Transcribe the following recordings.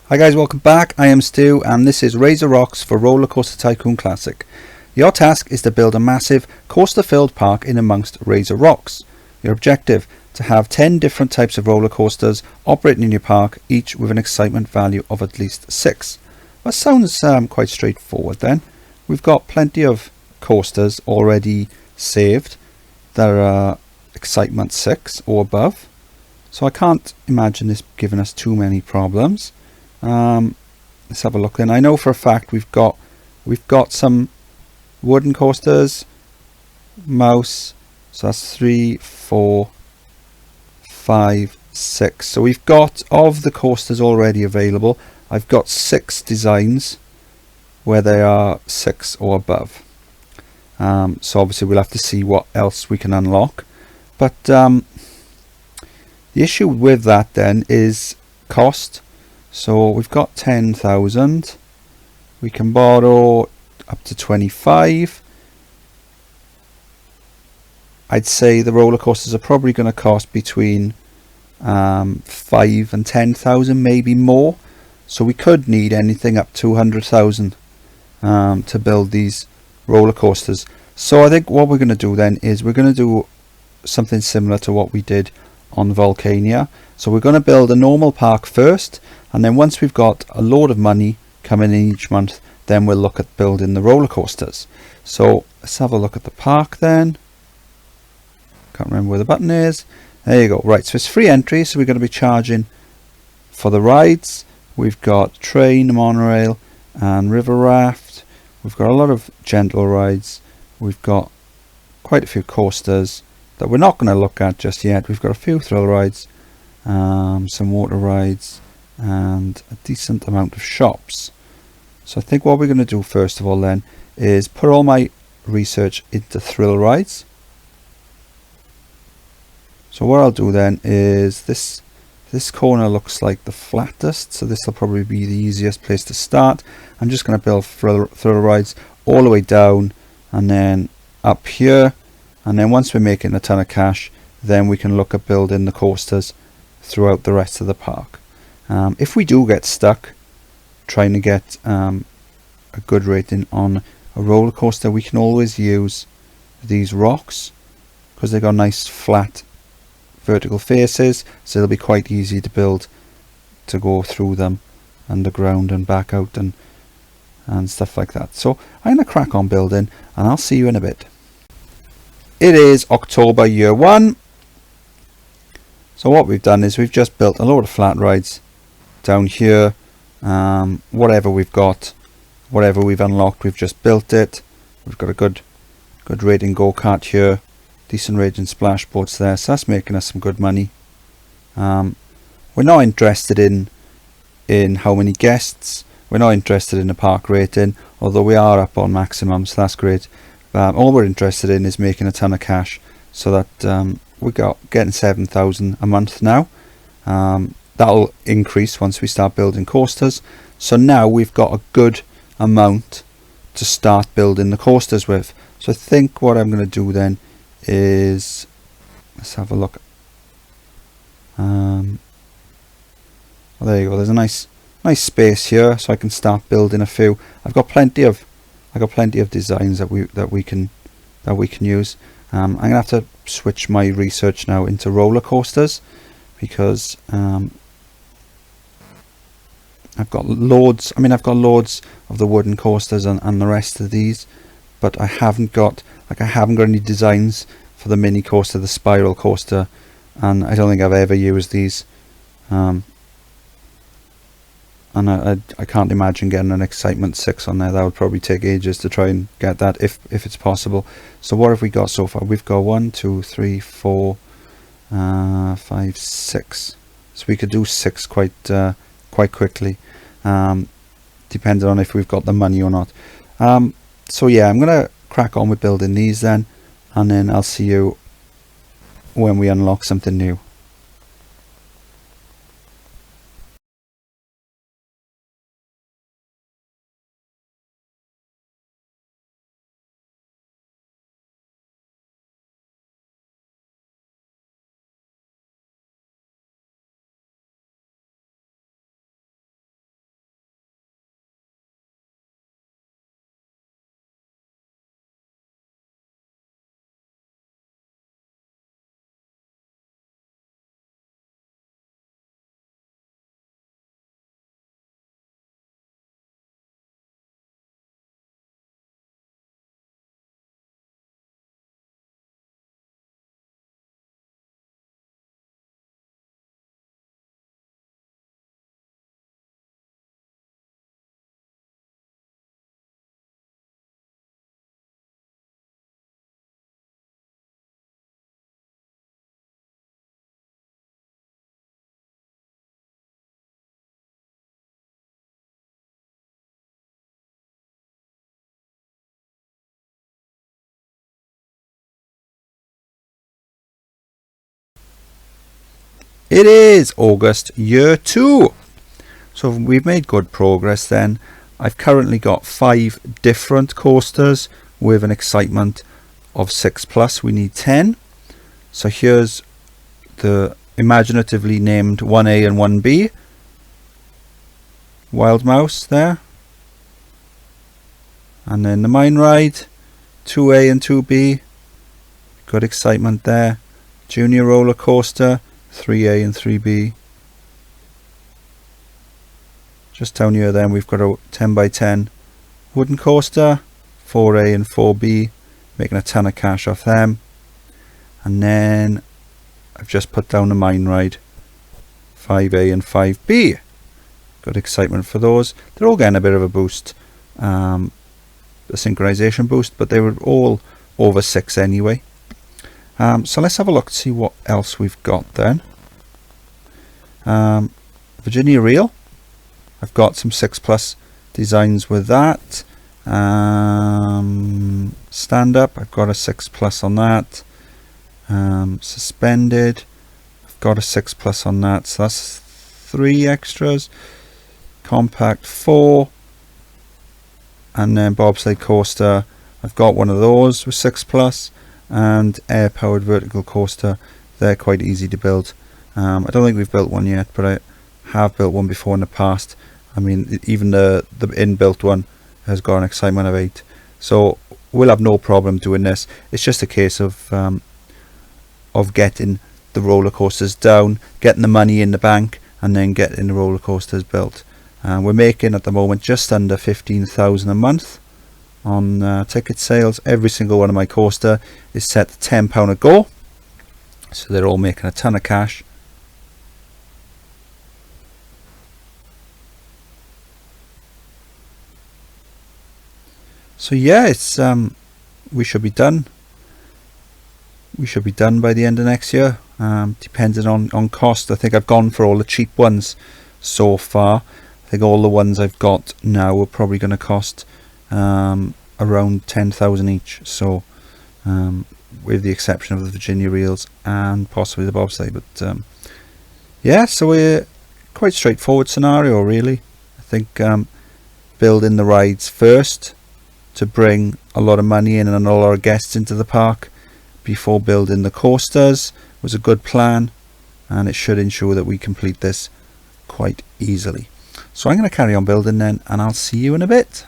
Hi guys, welcome back. I am Stu and this is Razor Rocks for Roller Coaster Tycoon Classic. Your task is to build a massive coaster-filled park in amongst Razor Rocks. Your objective, to have 10 different types of roller coasters operating in your park, each with an excitement value of at least 6. That sounds quite straightforward then. We've got plenty of coasters already saved that are excitement 6 or above. So I can't imagine this giving us too many problems. Let's have a look then. I know for a fact we've got some wooden coasters, mouse, so that's 3, 4, 5, 6. So we've got, of the coasters already available, I've got 6 designs where they are 6 or above. So obviously we'll have to see what else we can unlock, but the issue with that then is cost. So we've got 10,000, we can borrow up to 25. I'd say the roller coasters are probably going to cost between 5 and 10,000, maybe more. So we could need anything up to 100,000 to build these roller coasters. So I think what we're going to do then is we're going to do something similar to what we did on Volcania. So we're going to build a normal park first, and then once we've got a load of money coming in each month, then we'll look at building the roller coasters. So let's have a look at the park then. Can't remember where the button is. There you go. Right, so it's free entry, so we're going to be charging for the rides. We've got train, monorail and river raft. We've got a lot of gentle rides. We've got quite a few coasters that we're not going to look at just yet. We've got a few thrill rides, some water rides and a decent amount of shops. So I think what we're going to do first of all then is put all my research into thrill rides. So what I'll do then is this corner looks like the flattest, so this will probably be the easiest place to start. I'm just going to build thrill rides all the way down and then up here, and then once we're making a ton of cash, then we can look at building the coasters throughout the rest of the park. If we do get stuck trying to get a good rating on a roller coaster, we can always use these rocks because they've got nice flat vertical faces, so it'll be quite easy to build, to go through them underground and back out and stuff like that. So I'm going to crack on building and I'll see you in a bit. It is October year 1. So what we've done is we've just built a load of flat rides down here. Whatever we've got, whatever we've unlocked, we've just built it. We've got a good rating go-kart here, decent rating splash boats there, so that's making us some good money. We're not interested in how many guests, we're not interested in the park rating, although we are up on maximum, so that's great. All we're interested in is making a ton of cash, so that we got getting 7,000 a month now. That'll increase once we start building coasters. So now we've got a good amount to start building the coasters with. So I think what I'm going to do then is, let's have a look. Well, there you go. There's a nice space here, so I can start building a few. I've got plenty of designs that we can use. I'm gonna have to switch my research now into roller coasters because I've got loads. I mean, I've got loads of the wooden coasters and the rest of these, but I haven't got any designs for the mini coaster, the spiral coaster, and I don't think I've ever used these. And I can't imagine getting an excitement 6 on there. That would probably take ages to try and get that if it's possible. So what have we got so far? We've got 1, 2, 3, 4, 5, 6. So we could do 6 quite quickly, depending on if we've got the money or not. So yeah, I'm gonna crack on with building these then, and then I'll see you when we unlock something new. It is August year 2. So we've made good progress then. I've currently got 5 different coasters with an excitement of 6 plus. We need 10. So here's the imaginatively named 1A and 1B. Wild Mouse there. And then the Mine Ride, 2A and 2B. Good excitement there. Junior Roller Coaster, 3A and 3B. Just down here then we've got a 10 by 10 wooden coaster, 4A and 4B, making a ton of cash off them. And then I've just put down the Mine Ride, 5A and 5B. Good excitement for those. They're all getting a bit of a boost, a synchronization boost, but they were all over 6 anyway. So let's have a look to see what else we've got then. Virginia Reel. I've got some 6 plus designs with that. Stand up, I've got a 6 plus on that. Suspended, I've got a 6 plus on that, so that's 3 extras. Compact 4, and then bobsleigh coaster, I've got one of those with 6 plus, and air powered vertical coaster. They're quite easy to build. I don't think we've built one yet, but I have built one before in the past. I mean, even the inbuilt one has got an excitement of 8, so we'll have no problem doing this. It's just a case of getting the roller coasters down, getting the money in the bank, and then getting the roller coasters built. We're making at the moment just under 15,000 a month on ticket sales. Every single one of my coaster is set to £10 a go, so they're all making a ton of cash. So yeah, it's we should be done. We should be done by the end of next year, depending on cost. I think I've gone for all the cheap ones so far. I think all the ones I've got now are probably going to cost around 10,000 each. So with the exception of the Virginia Reels and possibly the bobsleigh. But yeah, so we're quite straightforward scenario really. I think building the rides first to bring a lot of money in and a lot of guests into the park before building the coasters was a good plan, and it should ensure that we complete this quite easily. So I'm going to carry on building then, and I'll see you in a bit.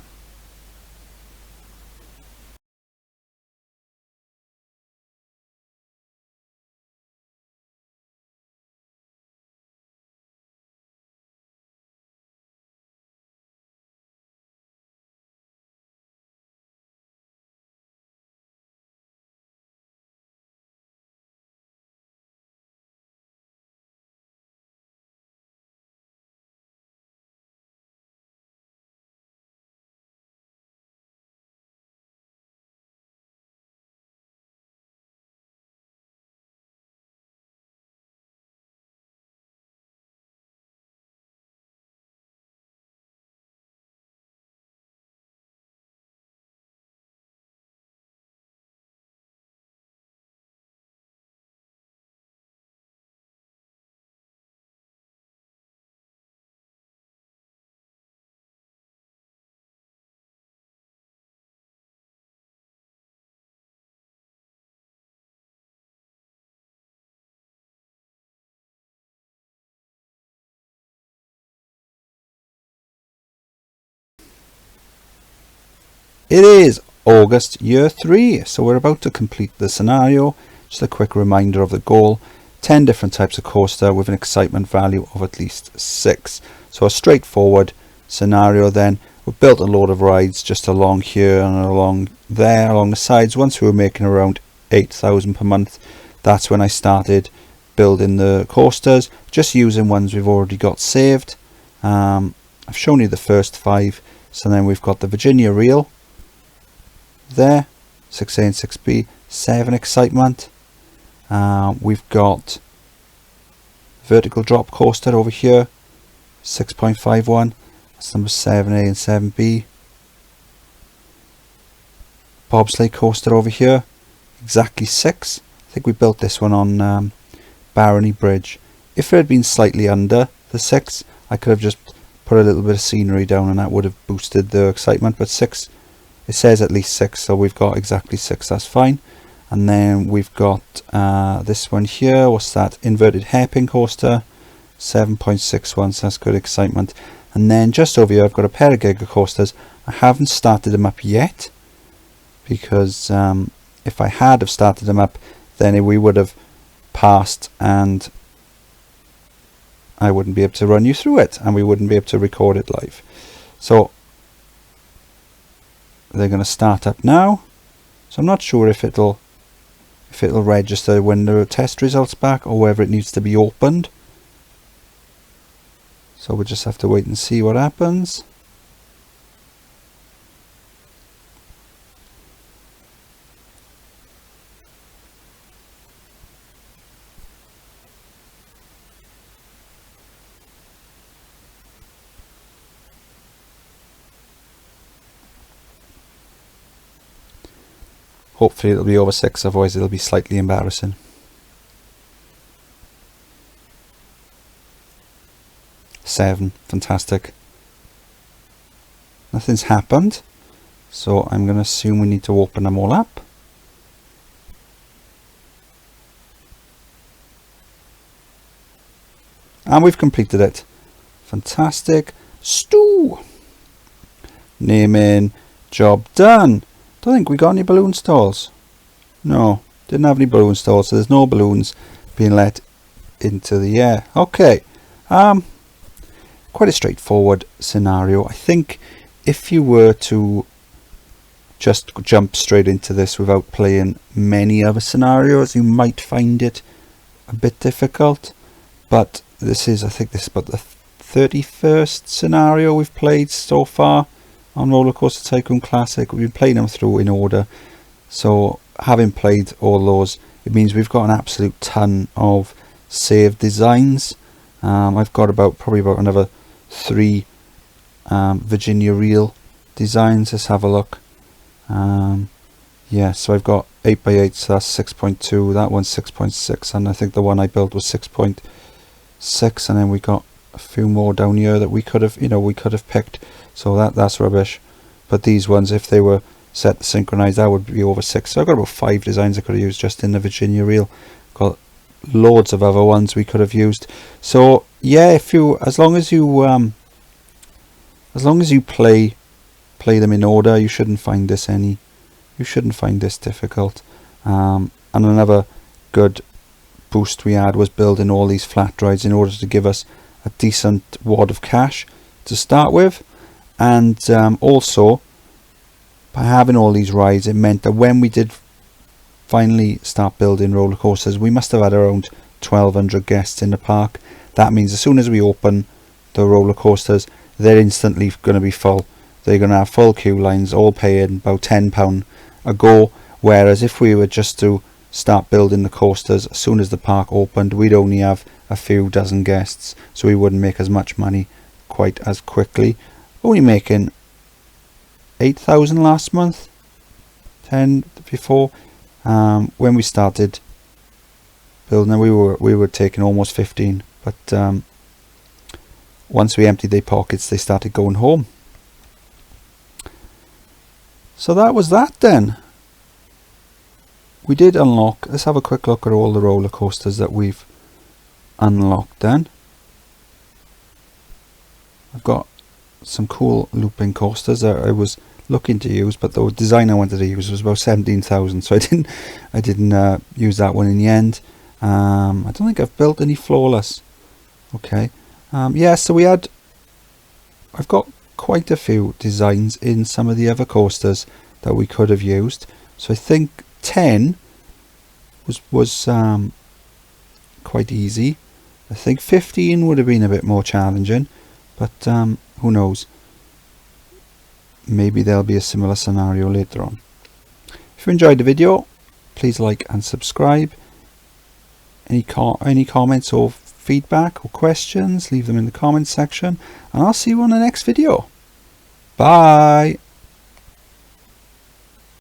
It is August year 3, so we're about to complete the scenario. Just a quick reminder of the goal: 10 different types of coaster with an excitement value of at least 6. So a straightforward scenario then. We've built a load of rides just along here and along there, along the sides. Once we were making around 8,000 per month, that's when I started building the coasters, just using ones we've already got saved. I've shown you the first 5, so then we've got the Virginia Reel there, 6A and 6B, 7 excitement. We've got vertical drop coaster over here, 6.51, that's number 7A and 7B. Bobsleigh coaster over here, exactly 6. I think we built this one on Barony Bridge, If it had been slightly under the 6, I could have just put a little bit of scenery down and that would have boosted the excitement, but 6, it says at least 6, so we've got exactly 6, that's fine. And then we've got this one here, what's that, inverted hairpin coaster, 7.61, so that's good excitement. And then just over here I've got a pair of Giga coasters. I haven't started them up yet, because if I had have started them up, then we would have passed and I wouldn't be able to run you through it, and we wouldn't be able to record it live. So they're going to start up now. So I'm not sure if it'll register when the test results back, or whether it needs to be opened. So we'll just have to wait and see what happens. Hopefully it'll be over 6, otherwise it'll be slightly embarrassing. 7, fantastic. Nothing's happened, so I'm going to assume we need to open them all up. And we've completed it. Fantastic. Stew! Naming, job done. Don't think we got any balloon stalls. No, didn't have any balloon stalls, so there's no balloons being let into the air. Okay, quite a straightforward scenario. I think if you were to just jump straight into this without playing many other scenarios, you might find it a bit difficult. But this is, I think this is about the 31st scenario we've played so far on Roller Coaster Tycoon Classic. We've been playing them through in order, so having played all those, it means we've got an absolute ton of saved designs. I've got probably about another 3 Virginia reel designs. Let's have a look. Yeah, so I've got 8x8, so that's 6.2, that one's 6.6, and I think the one I built was 6.6, and then we got a few more down here that we could have, we could have picked. So that's rubbish. But these ones, if they were set to synchronize, that would be over 6. So I've got about 5 designs I could have used just in the Virginia reel. Got loads of other ones we could have used. So yeah, as long as you play them in order, you shouldn't find this difficult. And another good boost we had was building all these flat rides in order to give us a decent wad of cash to start with. And also, by having all these rides, it meant that when we did finally start building roller coasters, we must have had around 1,200 guests in the park. That means as soon as we open the roller coasters, they're instantly going to be full. They're going to have full queue lines, all paying about £10 a go. Whereas if we were just to start building the coasters as soon as the park opened, we'd only have a few dozen guests, so we wouldn't make as much money quite as quickly. Only making 8,000 last month, 10 before. When we started building, we were taking almost 15. But once we emptied their pockets, they started going home. So that was that then. We did unlock. Let's have a quick look at all the roller coasters that we've unlocked then. I've got some cool looping coasters that I was looking to use, but the design I wanted to use was about 17,000, so I didn't use that one in the end. I don't think I've built any flawless. Okay, yeah, so I've got quite a few designs in some of the other coasters that we could have used. So I think 10 was quite easy. I think 15 would have been a bit more challenging, but who knows, maybe there'll be a similar scenario later on. If you enjoyed the video, please like and subscribe. Any comments or feedback or questions, leave them in the comments section, and I'll see you on the next video. Bye.